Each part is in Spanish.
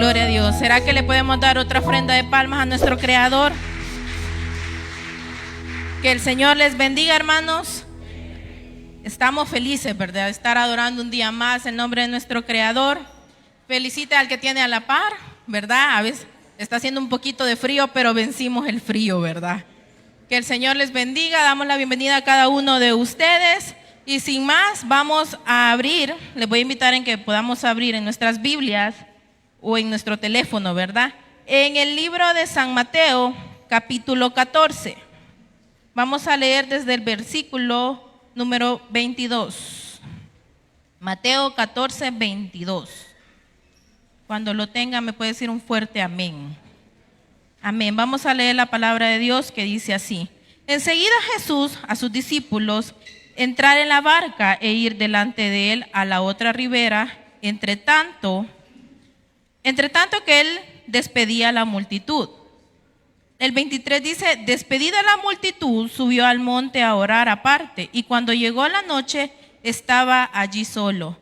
Gloria a Dios. ¿Será que le podemos dar otra ofrenda de palmas a nuestro Creador? Que el Señor les bendiga, hermanos. Estamos felices, ¿verdad? De estar adorando un día más en nombre de nuestro Creador. Felicita al que tiene a la par, ¿verdad? A veces está haciendo un poquito de frío, pero vencimos el frío, ¿verdad? Que el Señor les bendiga. Damos la bienvenida a cada uno de ustedes. Y sin más, vamos a abrir. Les voy a invitar en que podamos abrir en nuestras Biblias o en nuestro teléfono, ¿verdad? En el libro de San Mateo, capítulo 14. Vamos a leer desde el versículo número 22. Mateo 14, 22. Cuando lo tenga me puede decir un fuerte amén. Amén. Vamos a leer la palabra de Dios que dice así. Enseguida Jesús a sus discípulos entrar en la barca e ir delante de él a la otra ribera, entre tanto que él despedía a la multitud. El 23 dice, despedida la multitud, subió al monte a orar aparte, y cuando llegó la noche, estaba allí solo.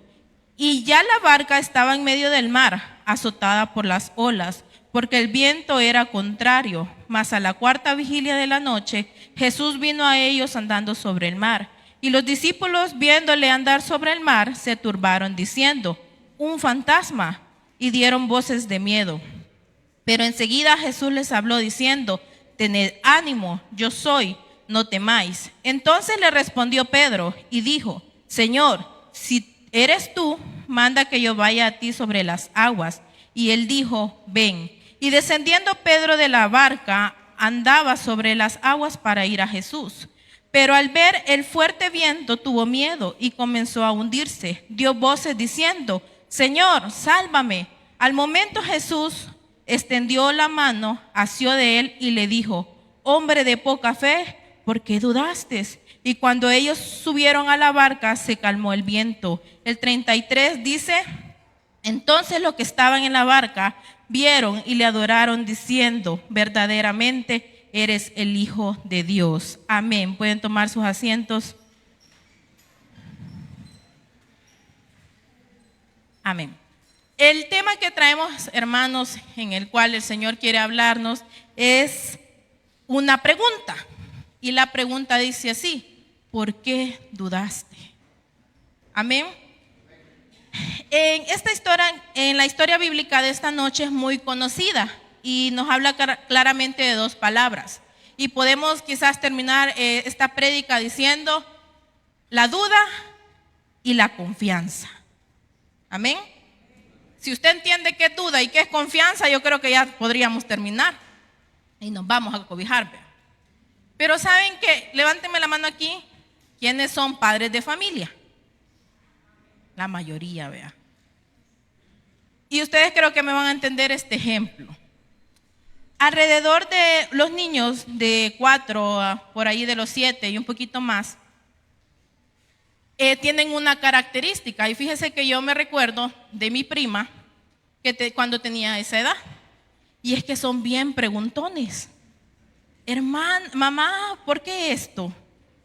Y ya la barca estaba en medio del mar, azotada por las olas, porque el viento era contrario. Mas a la cuarta vigilia de la noche, Jesús vino a ellos andando sobre el mar. Y los discípulos, viéndole andar sobre el mar, se turbaron, diciendo, un fantasma, y dieron voces de miedo. Pero enseguida Jesús les habló diciendo, tened ánimo, yo soy, no temáis. Entonces le respondió Pedro y dijo, Señor, si eres tú, manda que yo vaya a ti sobre las aguas. Y él dijo, ven. Y descendiendo Pedro de la barca, andaba sobre las aguas para ir a Jesús. Pero al ver el fuerte viento tuvo miedo y comenzó a hundirse. Dio voces diciendo, Señor, sálvame. Al momento Jesús extendió la mano, asió de él y le dijo, hombre de poca fe, ¿por qué dudaste? Y cuando ellos subieron a la barca, se calmó el viento. El 33 dice, entonces los que estaban en la barca vieron y le adoraron diciendo, verdaderamente eres el Hijo de Dios. Amén. Pueden tomar sus asientos. Amén. El tema que traemos, hermanos, en el cual el Señor quiere hablarnos, es una pregunta. Y la pregunta dice así, ¿por qué dudaste? Amén. En esta historia, en la historia bíblica de esta noche es muy conocida y nos habla claramente de dos palabras. Y podemos quizás terminar esta prédica diciendo la duda y la confianza. Amén. Si usted entiende qué es duda y qué es confianza, yo creo que ya podríamos terminar y nos vamos a cobijar. Pero ¿saben qué? Levánteme la mano aquí. ¿Quiénes son padres de familia? La mayoría, vea. Y ustedes creo que me van a entender este ejemplo. Alrededor de los niños de 4, por ahí de los 7 y un poquito más, tienen una característica. Y fíjese que yo me recuerdo de mi prima que cuando tenía esa edad. Y es que son bien preguntones. Hermana, mamá, ¿por qué esto?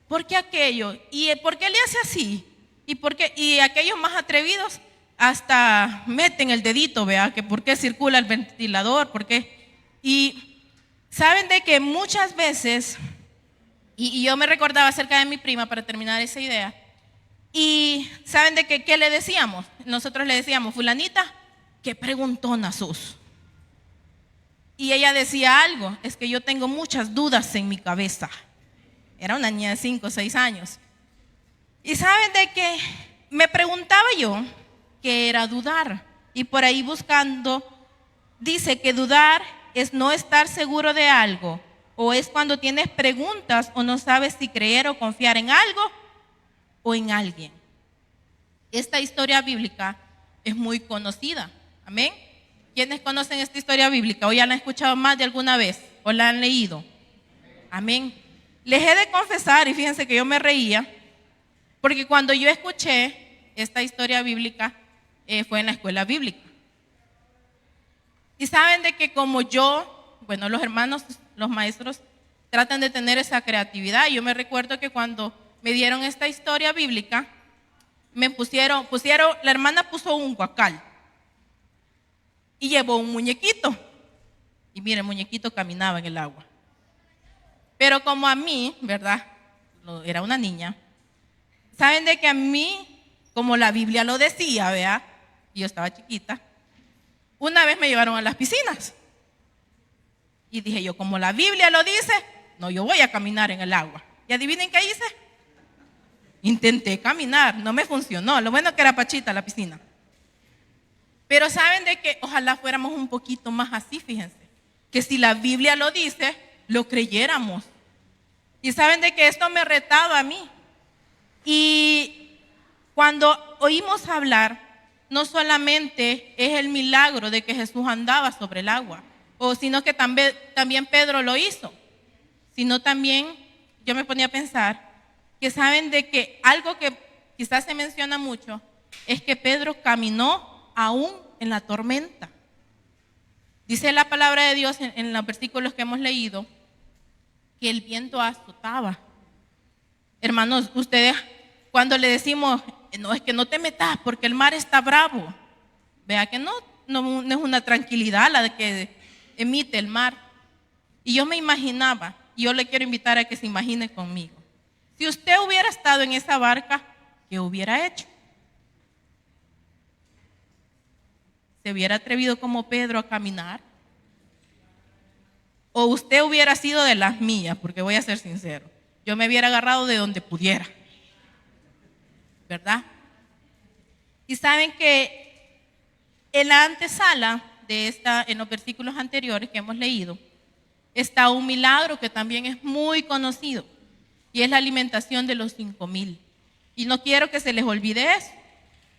¿Por qué aquello? ¿Y por qué le hace así? Y aquellos más atrevidos hasta meten el dedito, vea, que por qué circula el ventilador, por qué. Y saben de que muchas veces, y yo me recordaba acerca de mi prima para terminar esa idea, y saben de que, ¿qué le decíamos? Nosotros le decíamos, fulanita, qué preguntona sos. Y ella decía algo, es que yo tengo muchas dudas en mi cabeza. Era una niña de 5 o 6 años. Y saben de que me preguntaba yo qué era dudar. Y por ahí buscando, dice que dudar es no estar seguro de algo. O es cuando tienes preguntas o no sabes si creer o confiar en algo o en alguien. Esta historia bíblica es muy conocida. Amén. ¿Quiénes conocen esta historia bíblica? ¿O ya la han escuchado más de alguna vez? ¿O la han leído? Amén. Les he de confesar, y fíjense que yo me reía, porque cuando yo escuché esta historia bíblica, fue en la escuela bíblica. Y saben de que como yo, bueno, los hermanos, los maestros, tratan de tener esa creatividad. Yo me recuerdo que cuando me dieron esta historia bíblica, me pusieron, la hermana puso un guacal. y llevó un muñequito. Y mire, el muñequito caminaba en el agua. Pero como a mí, ¿verdad? Era una niña. ¿Saben de que a mí, como la Biblia lo decía, ¿verdad? Yo estaba chiquita. Una vez me llevaron a las piscinas. Y dije yo, como la Biblia lo dice, no, yo voy a caminar en el agua. ¿Y adivinen qué hice? Intenté caminar, no me funcionó. Lo bueno que era pachita la piscina. Pero saben de que ojalá fuéramos un poquito más así, fíjense. Que si la Biblia lo dice, lo creyéramos. Y saben de que esto me retaba a mí. Y cuando oímos hablar, no solamente es el milagro de que Jesús andaba sobre el agua, sino que también Pedro lo hizo, sino también yo me ponía a pensar que saben de que algo que quizás se menciona mucho es que Pedro caminó aún en la tormenta. Dice la palabra de Dios en los versículos que hemos leído que el viento azotaba. Hermanos, ustedes cuando le decimos, no, es que no te metas porque el mar está bravo, vea que no es una tranquilidad la que emite el mar. Y yo me imaginaba, y yo le quiero invitar a que se imagine conmigo, si usted hubiera estado en esa barca, ¿qué hubiera hecho? ¿Se hubiera atrevido como Pedro a caminar? ¿O usted hubiera sido de las mías? Porque voy a ser sincero, yo me hubiera agarrado de donde pudiera, ¿verdad? Y saben que en la antesala de en los versículos anteriores que hemos leído, está un milagro que también es muy conocido, y es la alimentación de los 5,000. Y no quiero que se les olvide eso.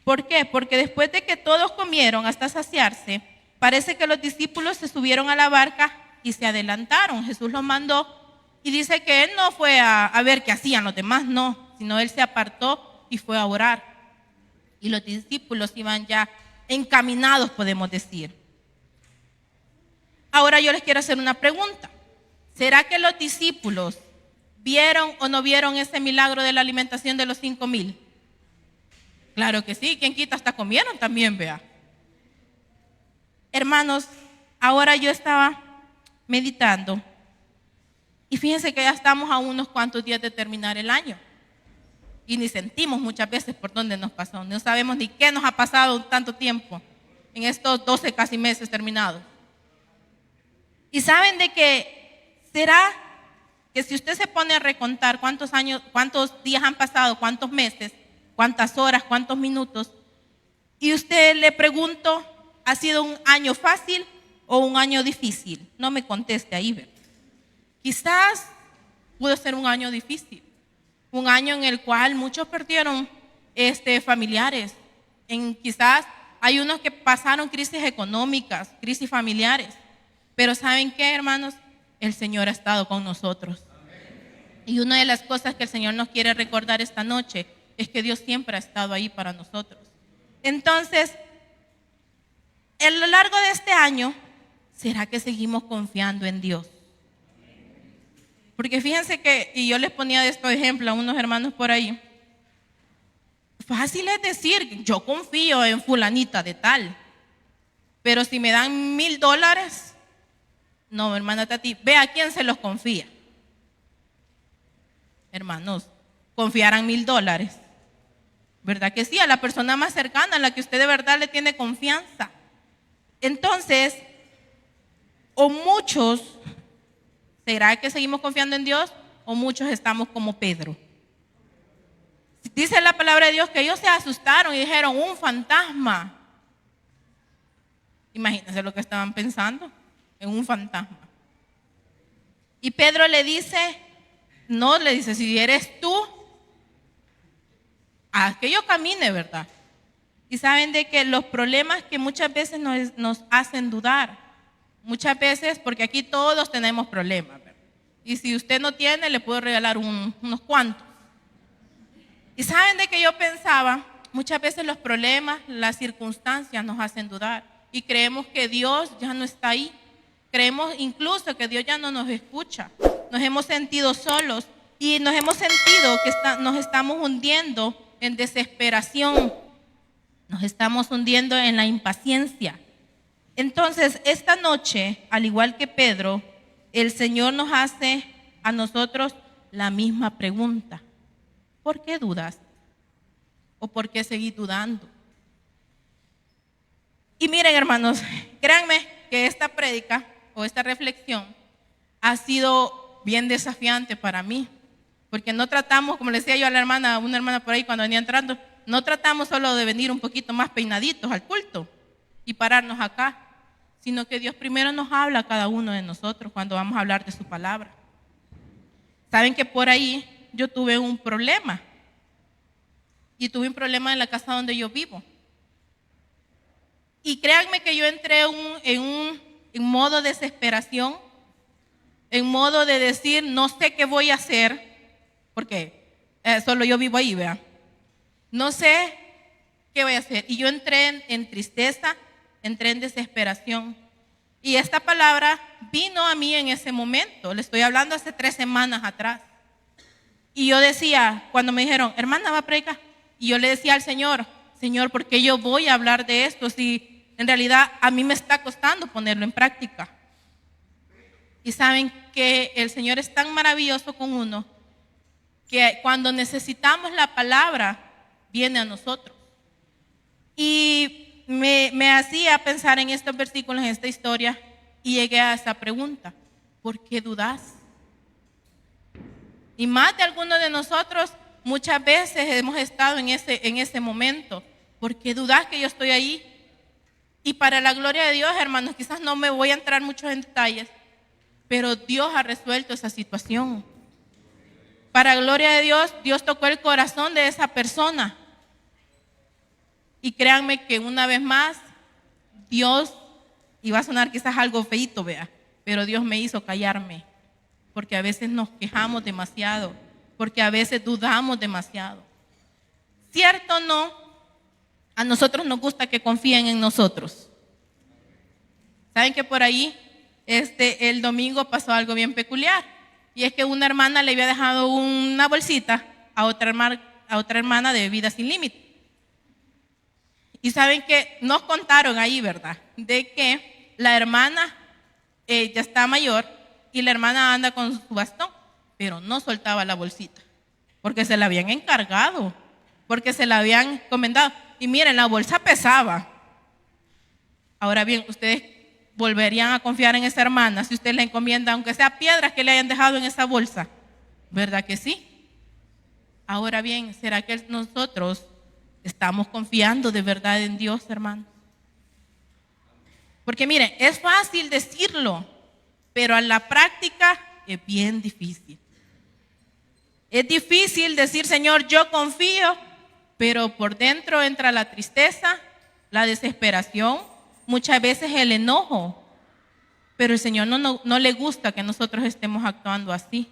¿Por qué? Porque después de que todos comieron hasta saciarse, parece que los discípulos se subieron a la barca y se adelantaron. Jesús los mandó y dice que él no fue a ver qué hacían los demás, no, sino él se apartó y fue a orar. Y los discípulos iban ya encaminados, podemos decir. Ahora yo les quiero hacer una pregunta. ¿Será que los discípulos vieron o no vieron ese milagro de la alimentación de los 5,000? Claro que sí, quien quita hasta comieron también, vea. Hermanos, ahora yo estaba meditando y fíjense que ya estamos a unos cuantos días de terminar el año y ni sentimos muchas veces por dónde nos pasó, no sabemos ni qué nos ha pasado tanto tiempo en estos 12 casi meses terminados. Y saben de que será que si usted se pone a recontar cuántos días han pasado, cuántos meses, cuántas horas, cuántos minutos, y usted le pregunto, ¿ha sido un año fácil o un año difícil? No me conteste ahí, ¿verdad? Quizás pudo ser un año difícil, un año en el cual muchos perdieron familiares, quizás hay unos que pasaron crisis económicas, crisis familiares, pero ¿saben qué, hermanos? El Señor ha estado con nosotros. Y una de las cosas que el Señor nos quiere recordar esta noche es que Dios siempre ha estado ahí para nosotros. Entonces, a lo largo de este año, ¿será que seguimos confiando en Dios? Porque fíjense que, y yo les ponía de estos ejemplos a unos hermanos por ahí, fácil es decir, yo confío en fulanita de tal, pero si me dan $1,000, no, hermana Tati, ve a quién se los confía. Hermanos, confiarán $1,000, ¿verdad que sí? A la persona más cercana, a la que usted de verdad le tiene confianza. Entonces, o muchos, ¿será que seguimos confiando en Dios? O muchos estamos como Pedro. Dice la palabra de Dios que ellos se asustaron y dijeron, un fantasma. Imagínense lo que estaban pensando, en un fantasma. Y Pedro le dice, no, le dice, si eres tú, haz que yo camine, ¿verdad? Y saben de que los problemas que muchas veces nos hacen dudar, muchas veces, porque aquí todos tenemos problemas, ¿verdad? Y si usted no tiene, le puedo regalar unos cuantos. Y saben de que yo pensaba, muchas veces los problemas, las circunstancias nos hacen dudar y creemos que Dios ya no está ahí. Creemos incluso que Dios ya no nos escucha. Nos hemos sentido solos y nos hemos sentido que nos estamos hundiendo en desesperación. Nos estamos hundiendo en la impaciencia. Entonces, esta noche, al igual que Pedro, el Señor nos hace a nosotros la misma pregunta. ¿Por qué dudas? ¿O por qué seguís dudando? Y miren, hermanos, créanme que esta prédica o esta reflexión ha sido bien desafiante para mí, porque no tratamos, como le decía yo a la hermana, una hermana por ahí cuando venía entrando, no tratamos solo de venir un poquito más peinaditos al culto y pararnos acá, sino que Dios primero nos habla a cada uno de nosotros cuando vamos a hablar de su palabra. Saben que por ahí yo tuve un problema, y tuve un problema en la casa donde yo vivo. Y créanme que yo entré en modo desesperación, en modo de decir, no sé qué voy a hacer, porque solo yo vivo ahí, ¿verdad? No sé qué voy a hacer. Y yo entré en tristeza, entré en desesperación. Y esta palabra vino a mí en ese momento. Le estoy hablando hace 3 semanas atrás. Y yo decía, cuando me dijeron, hermana, va a predicar. Y yo le decía al Señor, Señor, ¿por qué yo voy a hablar de esto si en realidad a mí me está costando ponerlo en práctica? Y saben que el Señor es tan maravilloso con uno que cuando necesitamos la palabra, viene a nosotros. Y me hacía pensar en estos versículos, en esta historia, y llegué a esa pregunta, ¿por qué dudas? Y más de algunos de nosotros muchas veces hemos estado en ese momento. ¿Por qué dudas que yo estoy ahí? Y para la gloria de Dios, hermanos, quizás no me voy a entrar mucho en detalles, pero Dios ha resuelto esa situación. Para la gloria de Dios, Dios tocó el corazón de esa persona. Y créanme que una vez más, Dios, y va a sonar quizás algo feíto, vea, pero Dios me hizo callarme, porque a veces nos quejamos demasiado, porque a veces dudamos demasiado. ¿Cierto o no? A nosotros nos gusta que confíen en nosotros. ¿Saben que por ahí el domingo pasó algo bien peculiar? Y es que una hermana le había dejado una bolsita a otra hermana de Vida Sin Límite. Y saben que nos contaron ahí, ¿verdad? De que la hermana ya está mayor y la hermana anda con su bastón, pero no soltaba la bolsita, porque se la habían encargado, porque se la habían encomendado. Y miren, la bolsa pesaba. Ahora bien, ustedes volverían a confiar en esa hermana si usted le encomienda, aunque sea piedras que le hayan dejado en esa bolsa, ¿verdad que sí? Ahora bien, ¿será que nosotros estamos confiando de verdad en Dios, hermano? Porque miren, es fácil decirlo, pero a la práctica es bien difícil. Es difícil decir, Señor, yo confío, pero por dentro entra la tristeza, la desesperación, muchas veces el enojo. Pero el Señor no le gusta que nosotros estemos actuando así.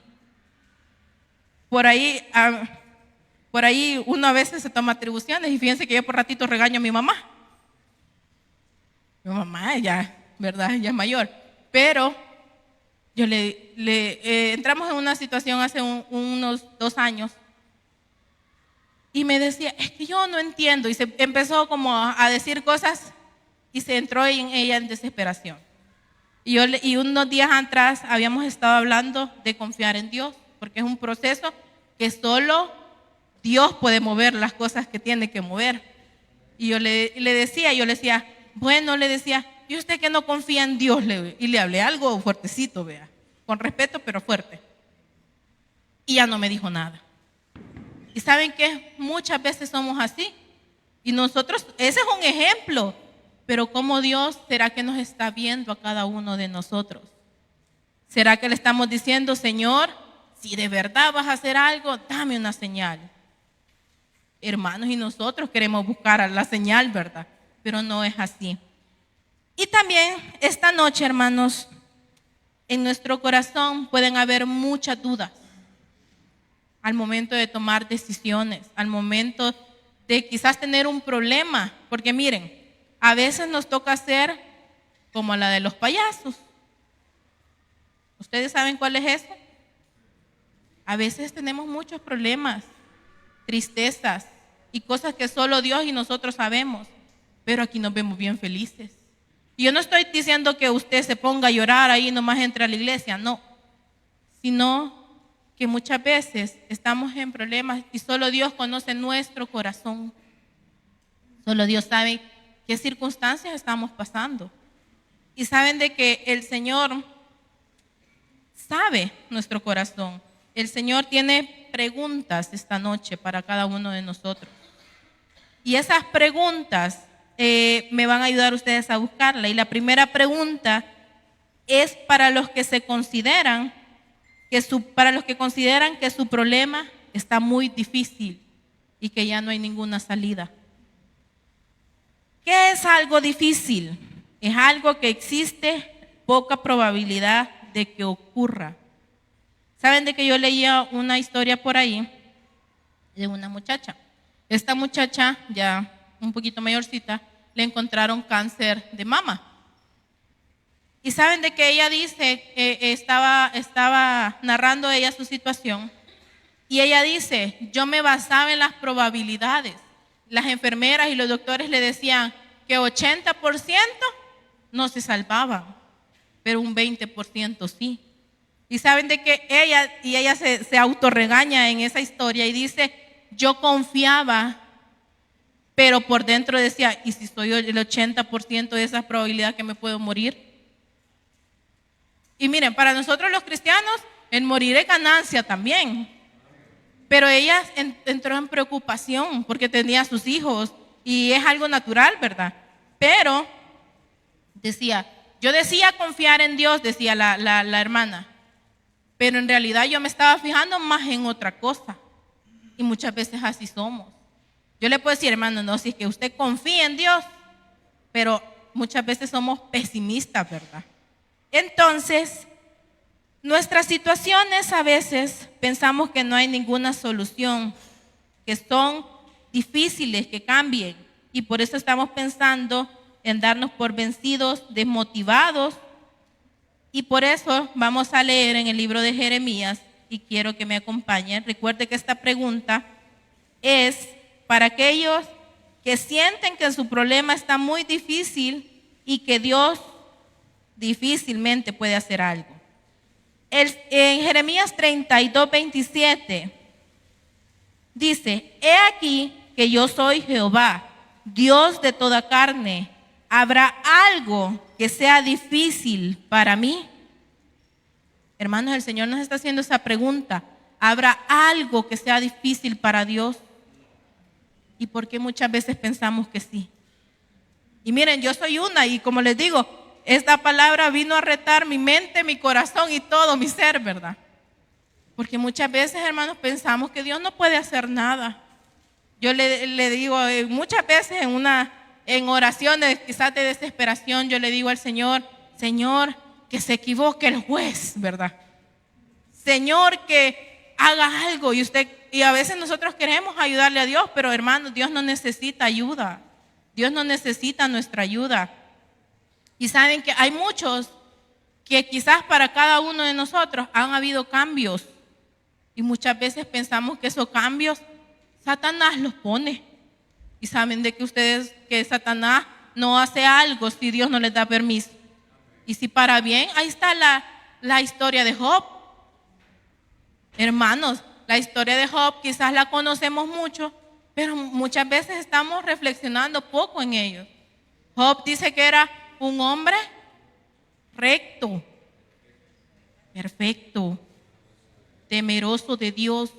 Por ahí uno a veces se toma atribuciones, y fíjense que yo por ratito regaño a mi mamá. Mi mamá ya, ¿verdad? Ya es mayor. Pero yo entramos en una situación hace unos 2 años y me decía, es que yo no entiendo, y se empezó como a decir cosas y se entró en ella en desesperación. Y unos días atrás habíamos estado hablando de confiar en Dios, porque es un proceso que solo Dios puede mover las cosas que tiene que mover. Y yo le decía, bueno, le decía, ¿y usted que no confía en Dios? Y le hablé algo fuertecito, vea, con respeto pero fuerte. Y ya no me dijo nada. Y saben que muchas veces somos así. Y nosotros, ese es un ejemplo. Pero ¿cómo Dios será que nos está viendo a cada uno de nosotros? ¿Será que le estamos diciendo, Señor, si de verdad vas a hacer algo, dame una señal? Hermanos, y nosotros queremos buscar la señal, ¿verdad? Pero no es así. Y también esta noche, hermanos, en nuestro corazón pueden haber muchas dudas al momento de tomar decisiones, al momento de quizás tener un problema, porque miren, a veces nos toca hacer como la de los payasos. ¿Ustedes saben cuál es eso? A veces tenemos muchos problemas, tristezas y cosas que solo Dios y nosotros sabemos, pero aquí nos vemos bien felices. Y yo no estoy diciendo que usted se ponga a llorar ahí nomás entre a la iglesia, no. Sino que muchas veces estamos en problemas y solo Dios conoce nuestro corazón. Solo Dios sabe qué circunstancias estamos pasando. Y saben de que el Señor sabe nuestro corazón. El Señor tiene preguntas esta noche para cada uno de nosotros. Y esas preguntas me van a ayudar ustedes a buscarla. Y la primera pregunta es para los que se consideran que su problema está muy difícil y que ya no hay ninguna salida. ¿Qué es algo difícil? Es algo que existe poca probabilidad de que ocurra. Saben de que yo leía una historia por ahí de una muchacha. Esta muchacha, ya un poquito mayorcita, le encontraron cáncer de mama. Y saben de que ella dice, estaba narrando ella su situación, y ella dice, yo me basaba en las probabilidades. Las enfermeras y los doctores le decían que 80% no se salvaban, pero un 20% sí. Y saben de que ella se autorregaña en esa historia y dice, yo confiaba, pero por dentro decía, ¿y si soy el 80% de esa probabilidad que me puedo morir? Y miren, para nosotros los cristianos, el morir es ganancia también. Pero ella entró en preocupación porque tenía a sus hijos y es algo natural, ¿verdad? Pero yo decía confiar en Dios, decía la hermana, pero en realidad yo me estaba fijando más en otra cosa. Y muchas veces así somos. Yo le puedo decir, hermano, no, si es que usted confía en Dios, pero muchas veces somos pesimistas, ¿verdad? Entonces, nuestras situaciones a veces pensamos que no hay ninguna solución, que son difíciles que cambien, y por eso estamos pensando en darnos por vencidos, desmotivados, y por eso vamos a leer en el libro de Jeremías, y quiero que me acompañen. Recuerde que esta pregunta es para aquellos que sienten que su problema está muy difícil y que Dios difícilmente puede hacer algo. En Jeremías 32:27 dice, he aquí que yo soy Jehová, Dios de toda carne. ¿Habrá algo que sea difícil para mí? Hermanos, el Señor nos está haciendo esa pregunta. ¿Habrá algo que sea difícil para Dios? ¿Y por qué muchas veces pensamos que sí? Y miren, yo soy una, y como les digo, esta palabra vino a retar mi mente, mi corazón y todo mi ser, ¿verdad? Porque muchas veces, hermanos, pensamos que Dios no puede hacer nada. Yo le digo, muchas veces en oraciones, quizás de desesperación, yo le digo al Señor, Señor, que se equivoque el juez, ¿verdad? Señor, que haga algo. Y a veces nosotros queremos ayudarle a Dios, pero hermanos, Dios no necesita ayuda. Dios no necesita nuestra ayuda. Y saben que hay muchos que quizás para cada uno de nosotros han habido cambios. Y muchas veces pensamos que esos cambios Satanás los pone. Y saben de que Satanás no hace algo si Dios no les da permiso. Y si para bien, ahí está la historia de Job. Hermanos, la historia de Job quizás la conocemos mucho, pero muchas veces estamos reflexionando poco en ello. Job dice que era un hombre recto, perfecto, temeroso de Dios.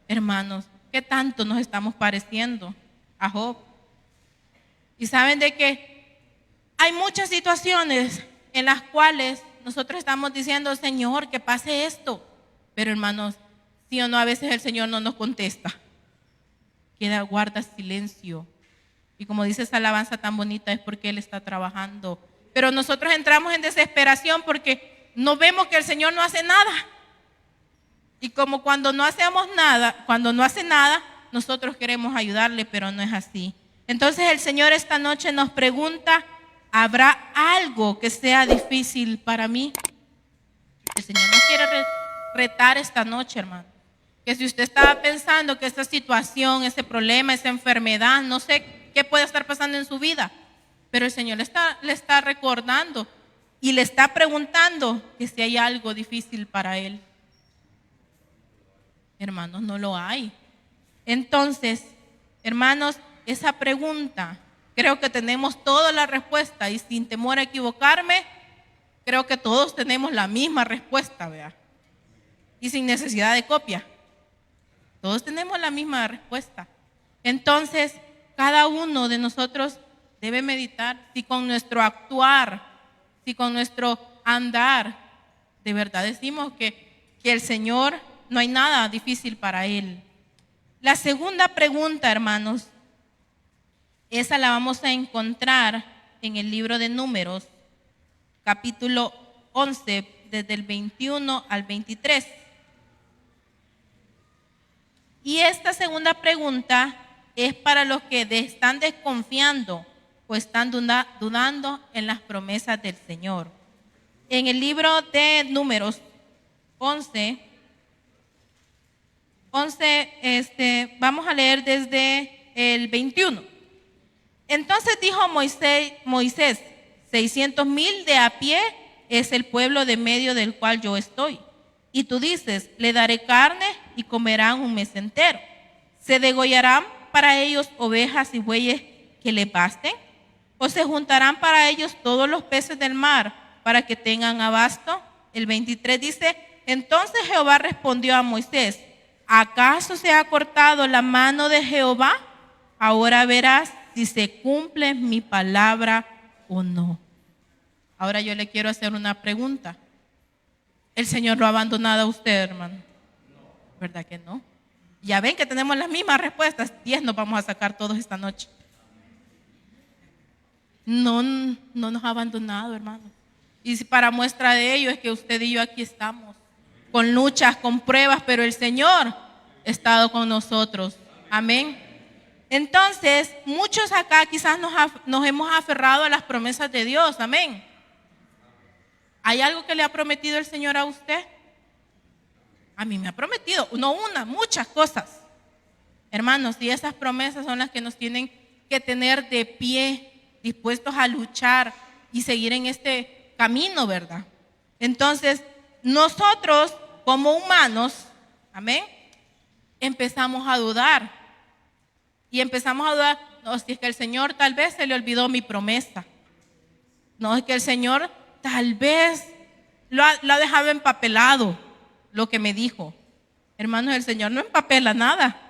Hermanos, ¿qué tanto nos estamos pareciendo a Job? Y saben de que hay muchas situaciones en las cuales nosotros estamos diciendo, Señor, que pase esto. Pero hermanos, sí o no, a veces el Señor no nos contesta. Guarda silencio. Y como dice esa alabanza tan bonita, es porque Él está trabajando. Pero nosotros entramos en desesperación porque no vemos que el Señor no hace nada. Y como cuando no hace nada, nosotros queremos ayudarle, pero no es así. Entonces el Señor esta noche nos pregunta, ¿habrá algo que sea difícil para mí? El Señor nos quiere retar esta noche, hermano. Que si usted estaba pensando que esta situación, ese problema, esa enfermedad, no sé qué puede estar pasando en su vida, Pero el Señor le está recordando y le está preguntando que si hay algo difícil para él. Hermanos, no lo hay. Entonces, hermanos, esa pregunta, creo que tenemos toda la respuesta y sin temor a equivocarme, creo que todos tenemos la misma respuesta, ¿verdad? Y sin necesidad de copia. Todos tenemos la misma respuesta. Entonces, cada uno de nosotros debe meditar si con nuestro actuar, si con nuestro andar, de verdad decimos que el Señor no hay nada difícil para Él. La segunda pregunta, hermanos, esa la vamos a encontrar en el libro de Números, capítulo 11, desde el 21 al 23. Y esta segunda pregunta es para los que están desconfiando o están dudando en las promesas del Señor. En el libro de Números 11, vamos a leer desde el 21. Entonces dijo Moisés, 600,000 de a pie es el pueblo de medio del cual yo estoy. Y tú dices, le daré carne y comerán un mes entero. ¿Se degollarán para ellos ovejas y bueyes que le basten? ¿O se juntarán para ellos todos los peces del mar para que tengan abasto? El 23 dice, entonces Jehová respondió a Moisés, ¿acaso se ha cortado la mano de Jehová? Ahora verás si se cumple mi palabra o no. Ahora yo le quiero hacer una pregunta. ¿El Señor lo ha abandonado a usted, hermano? ¿Verdad que no? Ya ven que tenemos las mismas respuestas. 10 nos vamos a sacar todos esta noche. No nos ha abandonado, hermano. Y para muestra de ello es que usted y yo aquí estamos, con luchas, con pruebas, pero el Señor ha estado con nosotros. Amén. Entonces, muchos acá quizás nos hemos aferrado a las promesas de Dios. Amén. ¿Hay algo que le ha prometido el Señor a usted? A mí me ha prometido, muchas cosas. Hermanos, y esas promesas son las que nos tienen que tener de pie, dispuestos a luchar y seguir en este camino, ¿verdad? Entonces, nosotros como humanos, amén, empezamos a dudar. Y empezamos a dudar, no, si es que el Señor tal vez se le olvidó mi promesa. No, es que el Señor tal vez lo ha dejado empapelado, lo que me dijo. Hermanos, el Señor no empapela nada.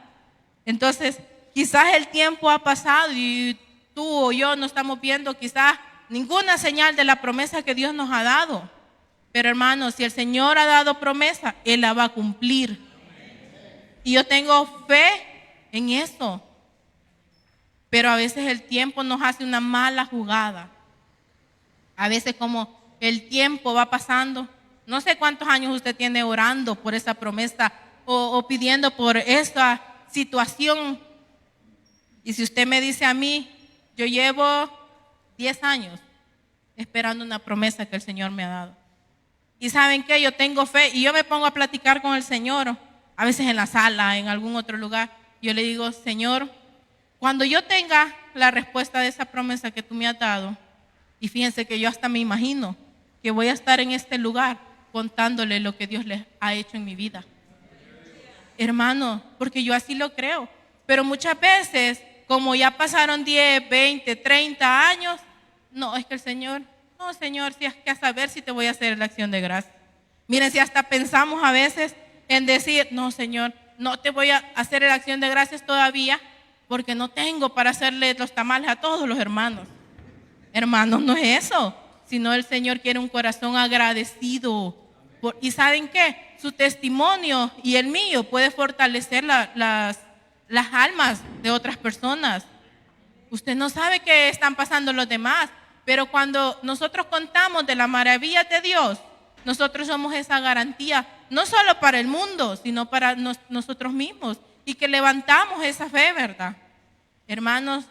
Entonces, quizás el tiempo ha pasado y tú o yo no estamos viendo quizás ninguna señal de la promesa que Dios nos ha dado. Pero hermanos, si el Señor ha dado promesa, Él la va a cumplir. Y yo tengo fe en eso. Pero a veces el tiempo nos hace una mala jugada. A veces como el tiempo va pasando, no sé cuántos años usted tiene orando por esa promesa o pidiendo por esa situación. Y si usted me dice a mí, yo llevo 10 años esperando una promesa que el Señor me ha dado. Y ¿saben qué? Yo tengo fe y yo me pongo a platicar con el Señor, a veces en la sala, en algún otro lugar. Yo le digo, Señor, cuando yo tenga la respuesta de esa promesa que tú me has dado, y fíjense que yo hasta me imagino que voy a estar en este lugar contándole lo que Dios les ha hecho en mi vida. Hermano, porque yo así lo creo. Pero muchas veces, como ya pasaron 10, 20, 30 años, no, es que el Señor, no, Señor, si es que a saber si te voy a hacer la acción de gracia. Miren, si hasta pensamos a veces en decir, no, Señor, no te voy a hacer la acción de gracias todavía, porque no tengo para hacerle los tamales a todos los hermanos. Hermanos, no es eso, sino el Señor quiere un corazón agradecido. ¿Y saben qué? Su testimonio y el mío puede fortalecer las almas de otras personas. Usted no sabe qué están pasando los demás, pero cuando nosotros contamos de las maravillas de Dios, nosotros somos esa garantía, no solo para el mundo, sino para nosotros mismos. Y que levantamos esa fe, ¿verdad? Hermanos,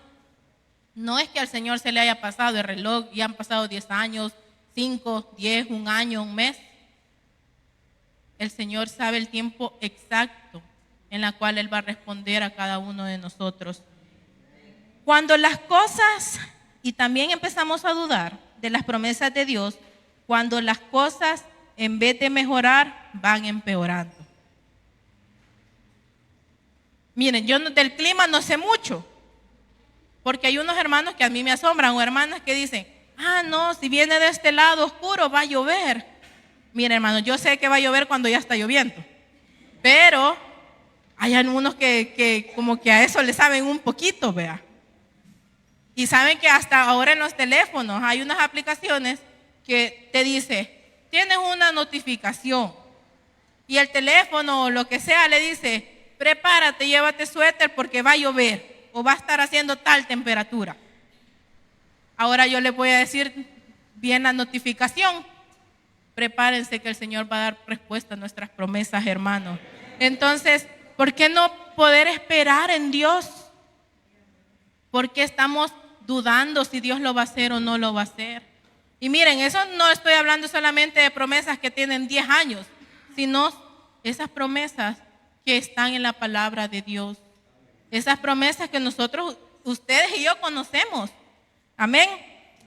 no es que al Señor se le haya pasado el reloj y han pasado 10 años, 5, 10, un año, un mes. El Señor sabe el tiempo exacto en la cual Él va a responder a cada uno de nosotros. Cuando las cosas Y también empezamos a dudar de las promesas de Dios cuando las cosas, en vez de mejorar, van empeorando. Miren, yo del clima no sé mucho, porque hay unos hermanos que a mí me asombran, o hermanas que dicen, no, si viene de este lado oscuro va a llover. Miren, hermanos, yo sé que va a llover cuando ya está lloviendo, pero hay algunos que como que a eso le saben un poquito, vea. Y saben que hasta ahora en los teléfonos hay unas aplicaciones que te dice, tienes una notificación, y el teléfono o lo que sea le dice, prepárate, llévate suéter porque va a llover o va a estar haciendo tal temperatura. Ahora yo les voy a decir bien la notificación. Prepárense que el Señor va a dar respuesta a nuestras promesas, hermanos. Entonces, ¿por qué no poder esperar en Dios? ¿Por qué estamos dudando si Dios lo va a hacer o no lo va a hacer? Y miren, eso no estoy hablando solamente de promesas que tienen 10 años, sino esas promesas que están en la palabra de Dios. Esas promesas que nosotros, ustedes y yo conocemos. Amén.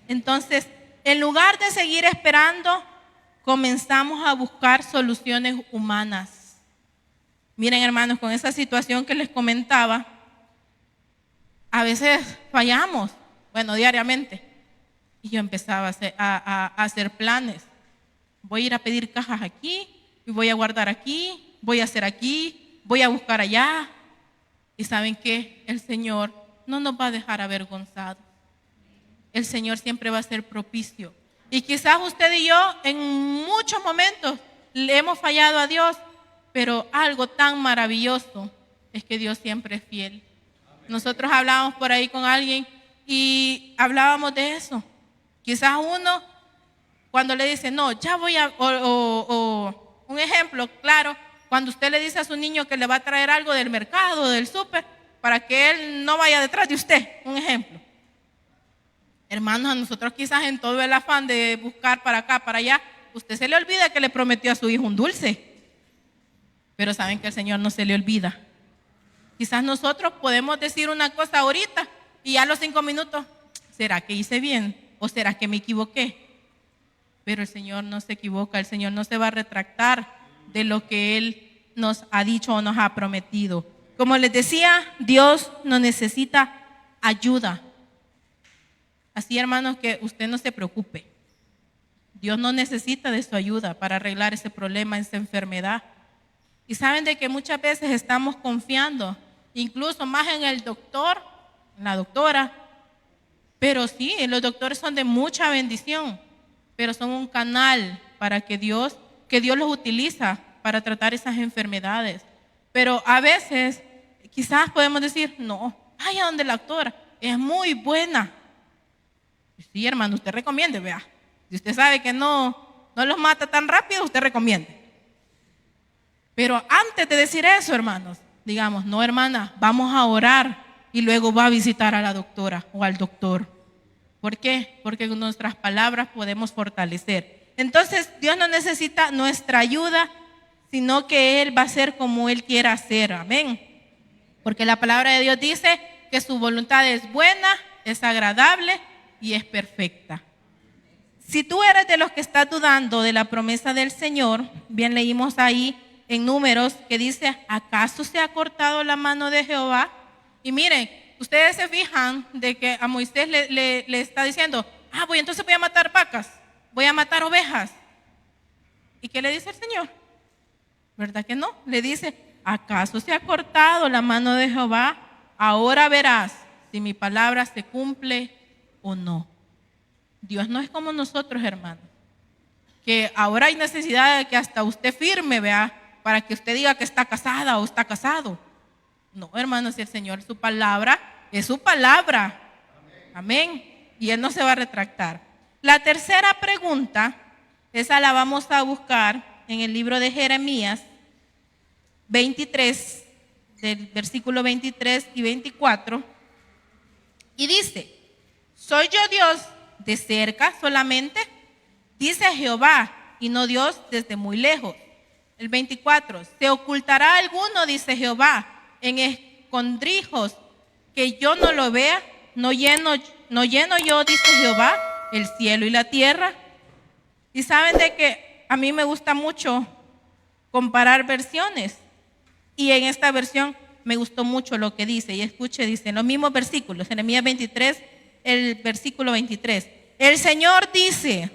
Entonces, en lugar de seguir esperando, comenzamos a buscar soluciones humanas. Miren, hermanos, con esa situación que les comentaba, a veces fallamos, bueno, diariamente. Y yo empezaba a hacer planes. Voy a ir a pedir cajas aquí, y voy a guardar aquí, voy a hacer aquí, voy a buscar allá. Y ¿saben qué? El Señor no nos va a dejar avergonzados. El Señor siempre va a ser propicio. Y quizás usted y yo en muchos momentos le hemos fallado a Dios, pero algo tan maravilloso es que Dios siempre es fiel. Nosotros hablábamos por ahí con alguien y hablábamos de eso. Quizás uno, cuando le dice, no, ya voy a, o un ejemplo, claro, cuando usted le dice a su niño que le va a traer algo del mercado, del súper, para que él no vaya detrás de usted, un ejemplo. Hermanos, a nosotros quizás en todo el afán de buscar para acá, para allá, usted se le olvida que le prometió a su hijo un dulce. Pero saben que el Señor no se le olvida. Quizás nosotros podemos decir una cosa ahorita y ya a los 5 minutos, ¿será que hice bien? ¿O será que me equivoqué? Pero el Señor no se equivoca, el Señor no se va a retractar de lo que Él nos ha dicho o nos ha prometido. Como les decía, Dios nos necesita ayuda. Así, hermanos, que usted no se preocupe. Dios no necesita de su ayuda para arreglar ese problema, esa enfermedad. Y saben de que muchas veces estamos confiando, incluso más en el doctor, en la doctora. Pero sí, los doctores son de mucha bendición, pero son un canal para que Dios los utiliza para tratar esas enfermedades. Pero a veces quizás podemos decir, no, vaya donde la doctora, es muy buena. Sí, hermano, usted recomiende, vea. Si usted sabe que no los mata tan rápido, usted recomiende. Pero antes de decir eso, hermanos, digamos, no, hermana, vamos a orar y luego va a visitar a la doctora o al doctor. ¿Por qué? Porque con nuestras palabras podemos fortalecer. Entonces, Dios no necesita nuestra ayuda, sino que Él va a hacer como Él quiera hacer. Amén. Porque la palabra de Dios dice que su voluntad es buena, es agradable y es perfecta. Si tú eres de los que estás dudando de la promesa del Señor, bien leímos ahí en Números que dice, ¿acaso se ha cortado la mano de Jehová? Y miren, ustedes se fijan de que a Moisés le está diciendo, entonces voy a matar vacas, voy a matar ovejas. ¿Y qué le dice el Señor? ¿Verdad que no? Le dice, ¿acaso se ha cortado la mano de Jehová? Ahora verás si mi palabra se cumple o no. Dios no es como nosotros, hermanos, que ahora hay necesidad de que hasta usted firme, vea, para que usted diga que está casada o está casado. No, hermanos, si el Señor, su palabra es su palabra. Amén. Y Él no se va a retractar. La tercera pregunta, esa la vamos a buscar en el libro de Jeremías 23, del versículo 23 y 24. Y dice, ¿soy yo Dios de cerca solamente? Dice Jehová, y no Dios desde muy lejos. El 24, ¿se ocultará alguno, dice Jehová, en escondrijos que yo no lo vea? no lleno yo, dice Jehová, el cielo y la tierra. Y saben de que a mí me gusta mucho comparar versiones. Y en esta versión me gustó mucho lo que dice. Y escuche, dice en los mismos versículos, Jeremías 23, el versículo 23. El Señor dice,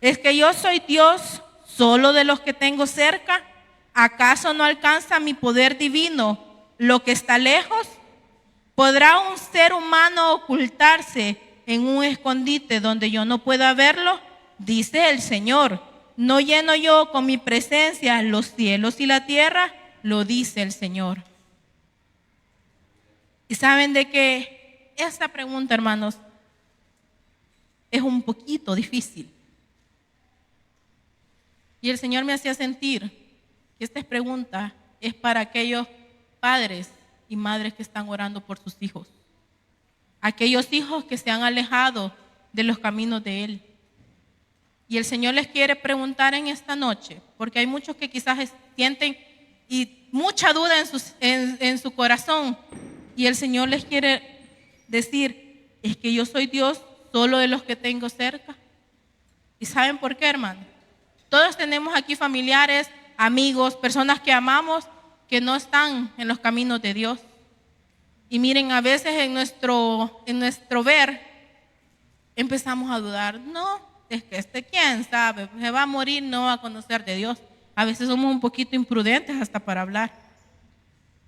¿es que yo soy Dios solo de los que tengo cerca? ¿Acaso no alcanza mi poder divino lo que está lejos? ¿Podrá un ser humano ocultarse en un escondite donde yo no pueda verlo? Dice el Señor, ¿no lleno yo con mi presencia los cielos y la tierra? Lo dice el Señor. Y saben de que esta pregunta, hermanos, es un poquito difícil. Y el Señor me hacía sentir que esta pregunta es para aquellos padres y madres que están orando por sus hijos. Aquellos hijos que se han alejado de los caminos de Él. Y el Señor les quiere preguntar en esta noche, porque hay muchos que quizás sienten y mucha duda en su corazón. Y el Señor les quiere decir, es que yo soy Dios solo de los que tengo cerca. ¿Y saben por qué, hermano? Todos tenemos aquí familiares, amigos, personas que amamos, que no están en los caminos de Dios. Y miren, a veces en nuestro ver empezamos a dudar. No, es que quién sabe, se va a morir, no va a conocer de Dios. A veces somos un poquito imprudentes hasta para hablar.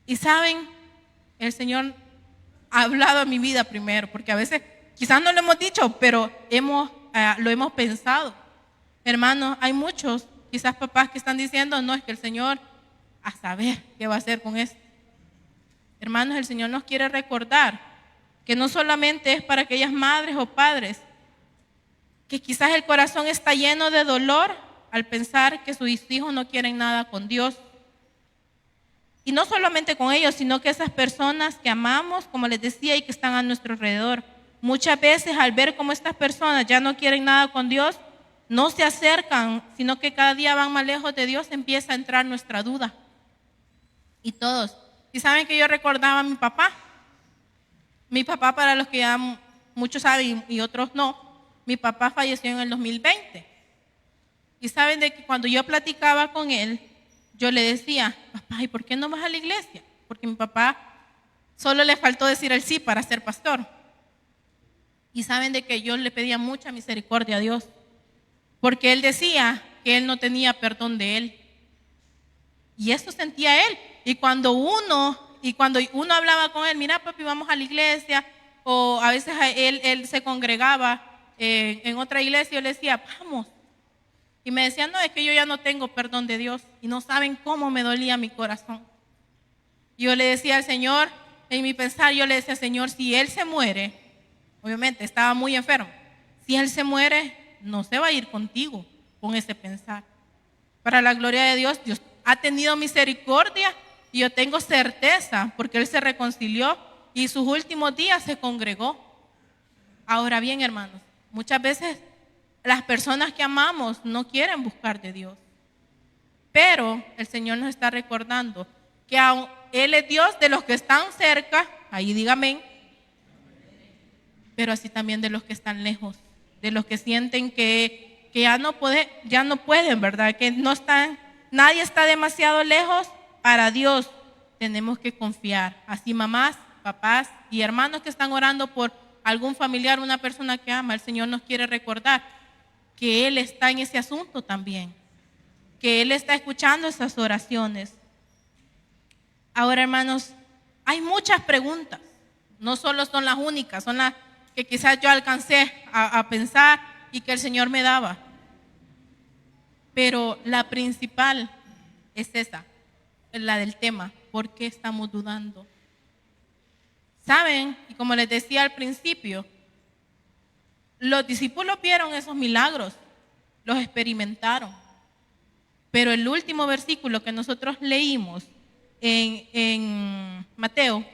Y saben, el Señor ha hablado a mi vida primero, porque a veces quizás no lo hemos dicho, pero lo hemos pensado. Hermanos, hay muchos, quizás papás que están diciendo, no, es que el Señor a saber qué va a hacer con esto. Hermanos, el Señor nos quiere recordar que no solamente es para aquellas madres o padres que quizás el corazón está lleno de dolor al pensar que sus hijos no quieren nada con Dios. Y no solamente con ellos, sino que esas personas que amamos, como les decía, y que están a nuestro alrededor. Muchas veces al ver cómo estas personas ya no quieren nada con Dios, no se acercan, sino que cada día van más lejos de Dios, empieza a entrar nuestra duda. Y todos. Y saben que yo recordaba a mi papá. Mi papá, para los que ya muchos saben y otros no, mi papá falleció en el 2020. Y saben de que cuando yo platicaba con él, yo le decía, papá, ¿y por qué no vas a la iglesia? Porque mi papá solo le faltó decir el sí para ser pastor. Y saben de que yo le pedía mucha misericordia a Dios, porque él decía que él no tenía perdón de él. Y eso sentía él. Y cuando uno hablaba con él, mira papi, vamos a la iglesia, o a veces él se congregaba en otra iglesia, yo le decía, vamos. Y me decía, no, es que yo ya no tengo perdón de Dios. Y no saben cómo me dolía mi corazón. Yo le decía al Señor, en mi pensar, yo le decía, Señor, si él se muere, obviamente estaba muy enfermo, si él se muere, no se va a ir contigo con ese pensar. Para la gloria de Dios, Dios ha tenido misericordia y yo tengo certeza porque él se reconcilió y sus últimos días se congregó. Ahora bien, hermanos, muchas veces las personas que amamos no quieren buscar de Dios, pero el Señor nos está recordando que Él es Dios de los que están cerca, ahí dígame, pero así también de los que están lejos, de los que sienten que ya no pueden, ¿verdad? Que no están, nadie está demasiado lejos. Para Dios tenemos que confiar. Así mamás, papás y hermanos que están orando por algún familiar, una persona que ama, el Señor nos quiere recordar que Él está en ese asunto también, que Él está escuchando esas oraciones. Ahora, hermanos, hay muchas preguntas, no solo son las únicas, son las que quizás yo alcancé a pensar y que el Señor me daba. Pero la principal es esa, la del tema, ¿por qué estamos dudando? ¿Saben? Y como les decía al principio, los discípulos vieron esos milagros, los experimentaron. Pero el último versículo que nosotros leímos en Mateo,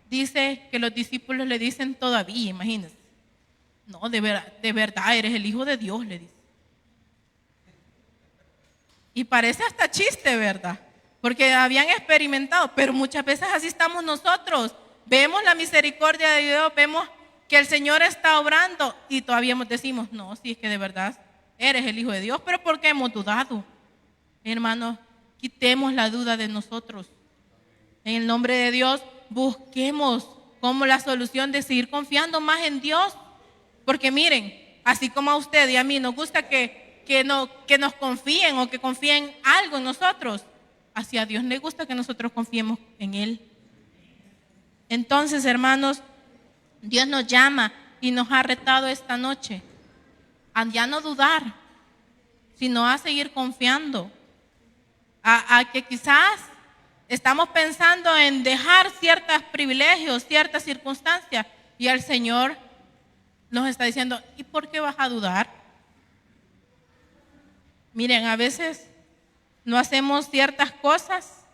dice que los discípulos le dicen todavía, imagínense, no, de verdad eres el Hijo de Dios, le dice. Y parece hasta chiste, ¿verdad? Porque habían experimentado, pero muchas veces así estamos nosotros. Vemos la misericordia de Dios, vemos que el Señor está obrando y todavía decimos, no, si es que de verdad eres el Hijo de Dios, pero ¿por qué hemos dudado? Hermanos, quitemos la duda de nosotros. En el nombre de Dios, busquemos como la solución de seguir confiando más en Dios. Porque miren, así como a usted y a mí nos gusta que nos confíen o que confíen algo en nosotros, así a Dios le gusta que nosotros confiemos en Él. Entonces, hermanos, Dios nos llama y nos ha retado esta noche a ya no dudar, sino a seguir confiando. A que quizás estamos pensando en dejar ciertos privilegios, ciertas circunstancias, y el Señor nos está diciendo, ¿y por qué vas a dudar? Miren, a veces no hacemos ciertas cosas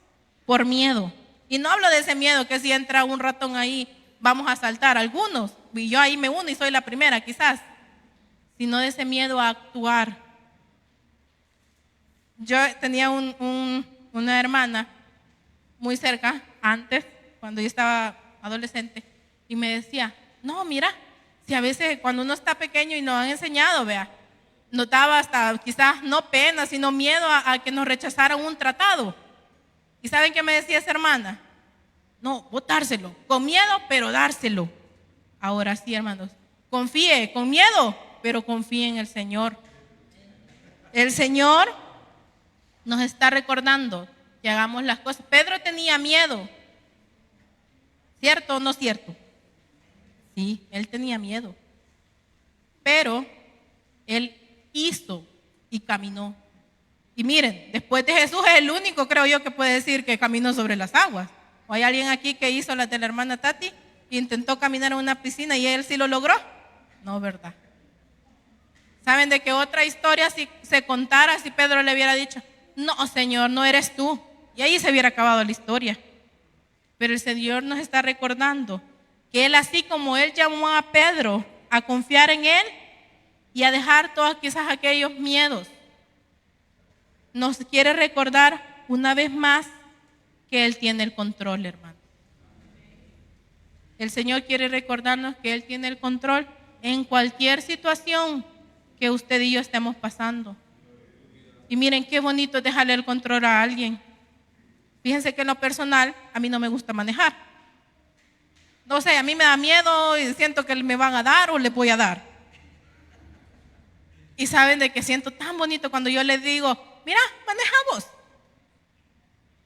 por miedo. Y no hablo de ese miedo que si entra un ratón ahí, vamos a saltar. Algunos, y yo ahí me uno y soy la primera quizás, sino de ese miedo a actuar. Yo tenía una hermana muy cerca, antes, cuando yo estaba adolescente, y me decía, no, mira, si a veces cuando uno está pequeño y nos han enseñado, vea, notaba hasta quizás no pena, sino miedo a que nos rechazaran un tratado. ¿Y saben qué me decía esa hermana? No, botárselo, con miedo, pero dárselo. Ahora sí, hermanos, confíe, con miedo, pero confíe en el Señor. El Señor nos está recordando que hagamos las cosas. Pedro tenía miedo, ¿cierto o no cierto? Sí, él tenía miedo, pero él hizo y caminó. Y miren, después de Jesús es el único, creo yo, que puede decir que caminó sobre las aguas. ¿O hay alguien aquí que hizo la de la hermana Tati e intentó caminar en una piscina y él sí lo logró? No, ¿verdad? ¿Saben de qué otra historia si se contara si Pedro le hubiera dicho, no, Señor, no eres tú? Y ahí se hubiera acabado la historia. Pero el Señor nos está recordando que Él, así como Él llamó a Pedro a confiar en Él y a dejar todos quizás aquellos miedos, nos quiere recordar una vez más que Él tiene el control, hermano. El Señor quiere recordarnos que Él tiene el control en cualquier situación que usted y yo estemos pasando. Y miren qué bonito es dejarle el control a alguien. Fíjense que en lo personal a mí no me gusta manejar. No sé, a mí me da miedo y siento que me van a dar o le voy a dar. Y saben de que siento tan bonito cuando yo les digo, mira, manejamos.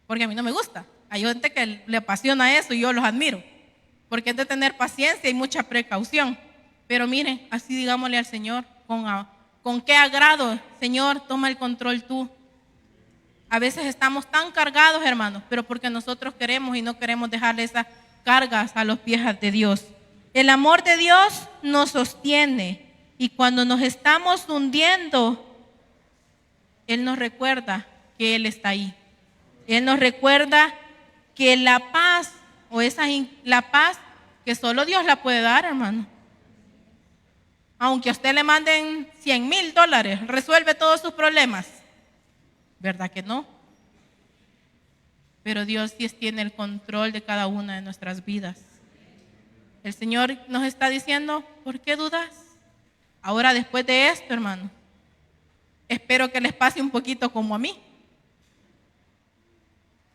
Porque a mí no me gusta. Hay gente que le apasiona eso y yo los admiro. Porque es de tener paciencia y mucha precaución. Pero miren, así digámosle al Señor, con qué agrado, Señor, toma el control tú. A veces estamos tan cargados, hermanos, pero porque nosotros queremos y no queremos dejarle esas cargas a los pies de Dios. El amor de Dios nos sostiene y cuando nos estamos hundiendo, Él nos recuerda que Él está ahí. Él nos recuerda que la paz la paz que solo Dios la puede dar, hermano. Aunque a usted le manden $100,000, resuelve todos sus problemas. ¿Verdad que no? Pero Dios sí tiene el control de cada una de nuestras vidas. El Señor nos está diciendo, ¿por qué dudas? Ahora después de esto, hermano, espero que les pase un poquito como a mí.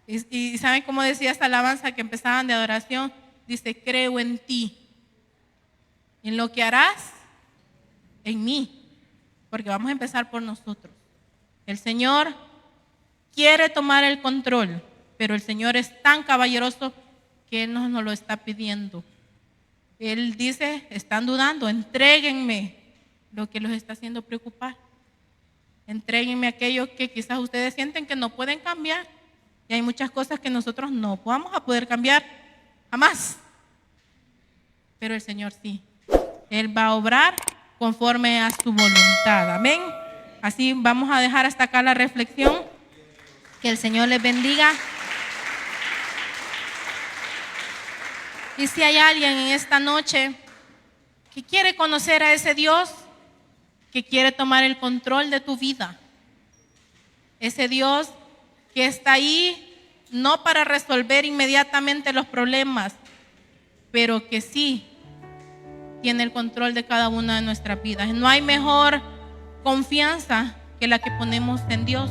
Y ¿saben cómo decía esta alabanza que empezaban de adoración? Dice, creo en ti, en lo que harás en mí, porque vamos a empezar por nosotros. El Señor quiere tomar el control, pero el Señor es tan caballeroso que Él nos lo está pidiendo. Él dice, están dudando, entréguenme lo que los está haciendo preocupar. Entréguenme aquello que quizás ustedes sienten que no pueden cambiar. Y hay muchas cosas que nosotros no vamos a poder cambiar jamás. Pero el Señor sí. Él va a obrar conforme a su voluntad. Amén. Así vamos a dejar hasta acá la reflexión. Que el Señor les bendiga. Y si hay alguien en esta noche que quiere conocer a ese Dios, que quiere tomar el control de tu vida, ese Dios que está ahí no para resolver inmediatamente los problemas, pero que sí tiene el control de cada una de nuestras vidas. No hay mejor confianza que la que ponemos en Dios.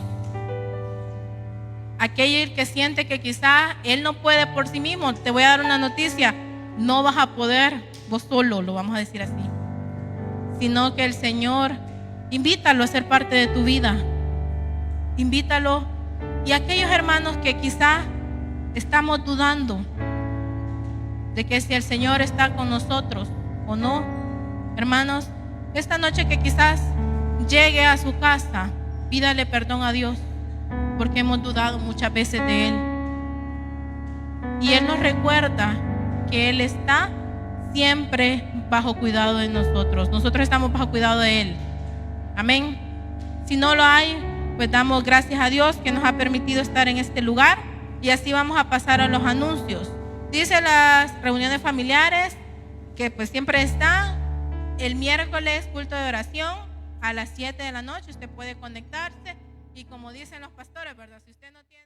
Aquel que siente que quizá él no puede por sí mismo, te voy a dar una noticia: no vas a poder vos solo, lo vamos a decir así, sino que el Señor, invítalo a ser parte de tu vida, invítalo. Y aquellos hermanos que quizá estamos dudando de que si el Señor está con nosotros o no, hermanos, esta noche que quizás llegue a su casa, pídale perdón a Dios, porque hemos dudado muchas veces de Él. Y Él nos recuerda que Él está siempre bajo cuidado de nosotros. Nosotros estamos bajo cuidado de Él. Amén. Si no lo hay, pues damos gracias a Dios que nos ha permitido estar en este lugar. Y así vamos a pasar a los anuncios. Dice las reuniones familiares que pues siempre está el miércoles culto de oración a las 7 de la noche. Usted puede conectarse y como dicen los pastores, ¿verdad? Si usted no tiene